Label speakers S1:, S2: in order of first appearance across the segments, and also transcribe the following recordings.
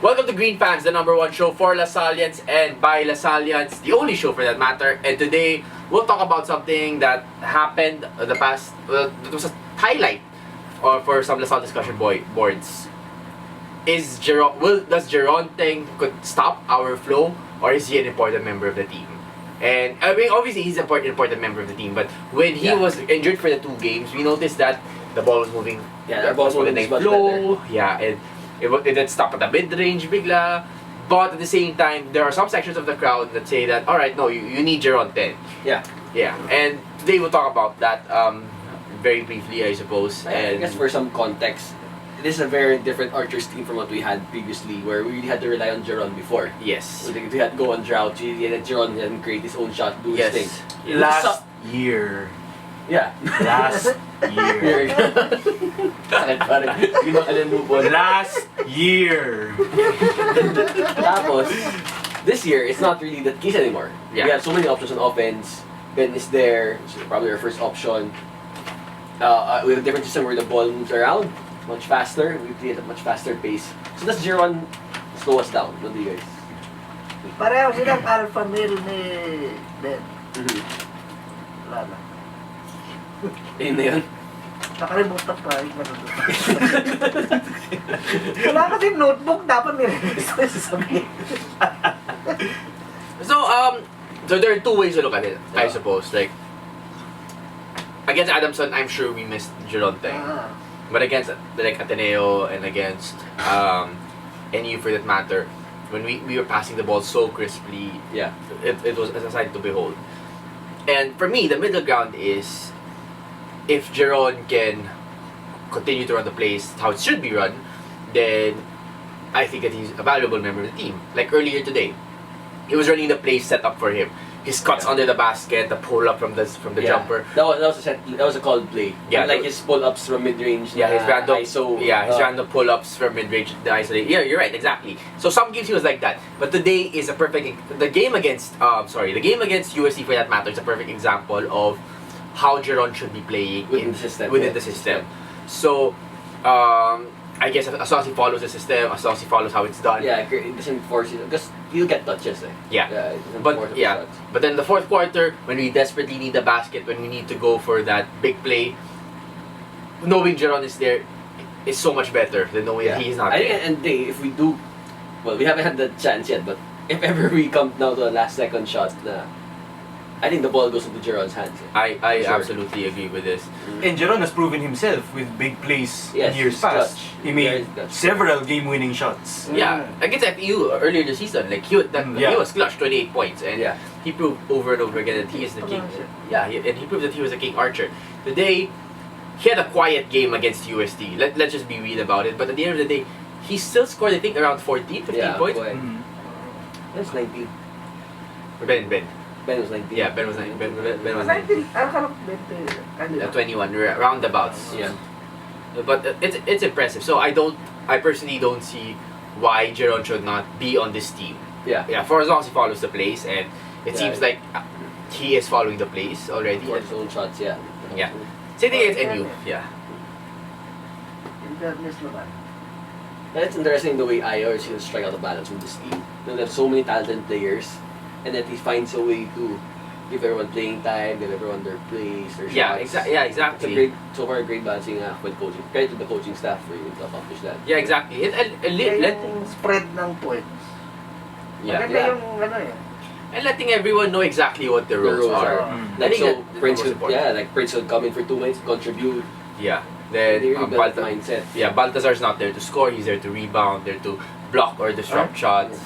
S1: Welcome to Green Fans, the #1 show for Lasalians and by Lasalians, the only show for that matter. And today, we'll talk about something that happened the past, it was a highlight for some Lasal discussion boards. Does Jeron think could stop our flow, or is he an important member of the team? And I mean, obviously he's an important member of the team, but when he was injured for the 2 games, we noticed that the ball was moving.
S2: Yeah, the ball was moving much better.
S1: Yeah, and it didn't stop at the mid-range bigla. But at the same time, there are some sections of the crowd that say that, alright, no, you need Jeron 10.
S2: Yeah.
S1: Yeah, and today we'll talk about that very briefly, I suppose.
S2: I guess for some context, this is a very different Archers team from what we had previously, where we really had to rely on Jeron before.
S1: Yes.
S2: We had to go on drought, and Jeron had create his own shot, do his thing.
S3: Last year.
S2: Yeah.
S3: Last year. Last year.
S2: Tapos, this year, it's not really the case anymore.
S1: Yeah.
S2: We have so many options on offense. Ben is there, which is probably our first option. We have a different system where the ball moves around much faster. We play at a much faster pace. So does Jeron slow us down? What do you guys?
S4: Pareho silang alpha male ni Ben. Wala na.
S2: Ayun na yun.
S4: Nakalimutan pa. Wala kasi notebook, dapat nire-release ko yung sasabihin.
S1: So there are 2 ways to look at it, I suppose. Like, against Adamson, I'm sure we missed Jeron thing. But against like Ateneo and against NU for that matter, when we were passing the ball so crisply, it was a sight to behold. And for me, the middle ground is, if Jeron can continue to run the plays how it should be run, then I think that he's a valuable member of the team. Like earlier today, he was running the plays set up for him. His cuts under the basket, the pull up from the jumper.
S2: That was a called play.
S1: Yeah,
S2: like his pull ups from mid range.
S1: Yeah, his random
S2: ISO.
S1: his random pull ups from mid range. The isolate. Yeah, you're right, exactly. So some games he was like that, but today is a perfect. The game against USC for that matter is a perfect example of how Jeron should be playing
S2: within the system.
S1: So, I guess as long as he follows the system, as long as he follows how it's done.
S2: Yeah, it doesn't force it because he'll get touches.
S1: Yeah.
S2: It doesn't force the shots.
S1: But then the 4th quarter, when we desperately need the basket, when we need to go for that big play, knowing Jeron is there is so much better than knowing he's not there.
S2: And if we do, well, we haven't had the chance yet, but if ever we come down to a last second shot, I think the ball goes into Jeron's hands.
S1: I absolutely agree with this.
S3: And Jeron has proven himself with big plays in years past. He made several game-winning shots.
S1: Yeah, against FEU earlier this season, like he was clutch, 28 points, and he proved over and over again that he is the king. Yeah, and he proved that he was a king archer. Today, he had a quiet game against USD. Let's just be real about it. But at the end of the day, he still scored, I think, around 14, 15 points.
S2: That's 19.
S1: Ben was 19. Yeah, Ben was 19. Ben was 19. 21, roundabouts.
S2: Yeah.
S1: But it's impressive. So I personally don't see why Jeron should not be on this team. Yeah, for as long as he follows the plays, and it seems like he is following the plays already.
S2: For his own shots, yeah.
S1: Same thing against NU. Yeah.
S2: It's interesting the way IR seems to strike out the balance with this team. They have so many talented players, and that he finds a way to give everyone playing time, give everyone their plays, their shots.
S1: Exactly.
S2: It's a great balancing act with coaching. Credit to the coaching staff for able to accomplish that.
S1: Yeah, exactly.
S4: Yung spread ng points. Maganda yung
S1: and letting everyone know exactly what the roles are.
S2: Like so, Prince would come in for 2 minutes, contribute.
S1: Yeah. Then
S2: mindset.
S1: Yeah, Baltazar's not there to score. He's there to rebound, there to block or disrupt shots.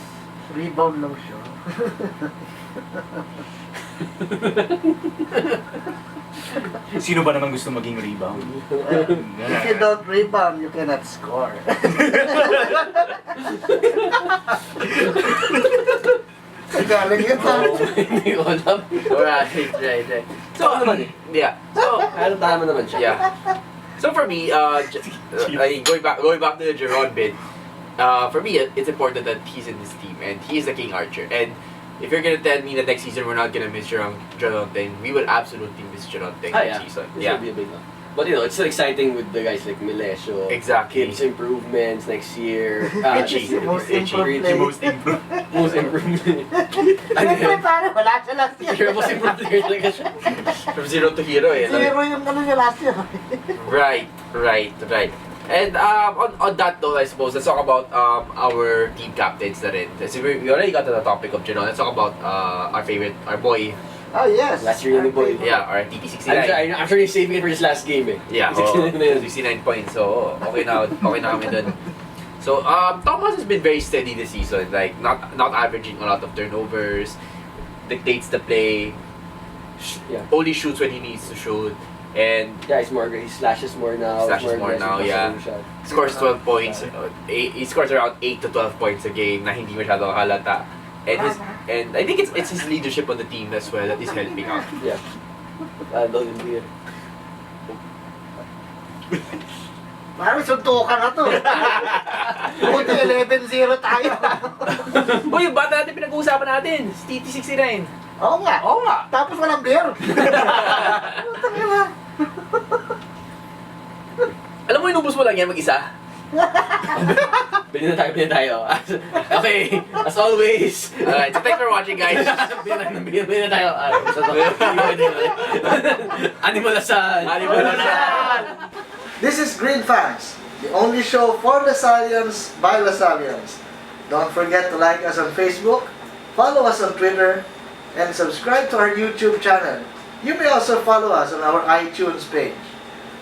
S4: Rebound lang siya.
S3: Sino ba naman gusto maging rebound?
S4: If you don't rebound, you cannot score. Galing yun ha?
S2: Hindi ko alam.
S1: Right. So, yeah. So,
S2: tama naman siya.
S1: Yeah. So for me, going back to the Jeron bit, for me, it's important that he's in this team and he's the king archer. And if you're gonna tell me that next season we're not gonna miss Jeron thing, we will absolutely miss Jeron thing next season.
S2: This will be a big one. But it's still exciting with the guys like Milesio.
S1: Exactly.
S2: Kids improvements next year.
S1: Itchy.
S4: Most
S1: Itchy.
S4: improved
S3: The
S4: player.
S3: most improved.
S2: Most improvement.
S4: Siyempre, paano? Wala siya last year.
S2: You're most improved player talaga siya.
S1: From zero to hero eh.
S4: Zero yung ano niya last year.
S1: Right. And on that note, I suppose, let's talk about our team captains na rin. Kasi we already got to the topic of Jeron. Let's talk about our boy.
S4: Oh, yes.
S2: Last year yung boy.
S1: Yeah, our TP69.
S2: I'm sure he's saving it for his last game eh.
S1: Yeah, 69 points. So, okay na kami dun. So, Thomas has been very steady this season. Like, not averaging a lot of turnovers, dictates the play, only shoots when he needs to shoot. And
S2: yeah, he slashes more now.
S1: Yeah. Scores 12 points. He scores around 8 to 12 points a game na hindi masyado halata. And I think it's his leadership on the team as well that is helping out.
S2: Yeah. Loaded beer.
S4: Parang suntukan na to. Buti 11-0 tayo.
S1: Uy, yung bata natin pinag-uusapan natin. TT69.
S4: Oo nga. Tapos walang beer.
S1: Alam mo, inubos mo lang yan mag-isa?
S2: Bilhin na tayo. Okay, as always.
S1: Alright, so thanks for watching, guys.
S2: Bilhin na tayo. Animal Asal.
S5: This is Green Fans, the only show for Lasallians by Lasallians. Don't forget to like us on Facebook, follow us on Twitter, and subscribe to our YouTube channel. You may also follow us on our iTunes page.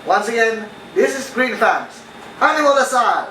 S5: Once again, this is Green Fans. Animal Asal!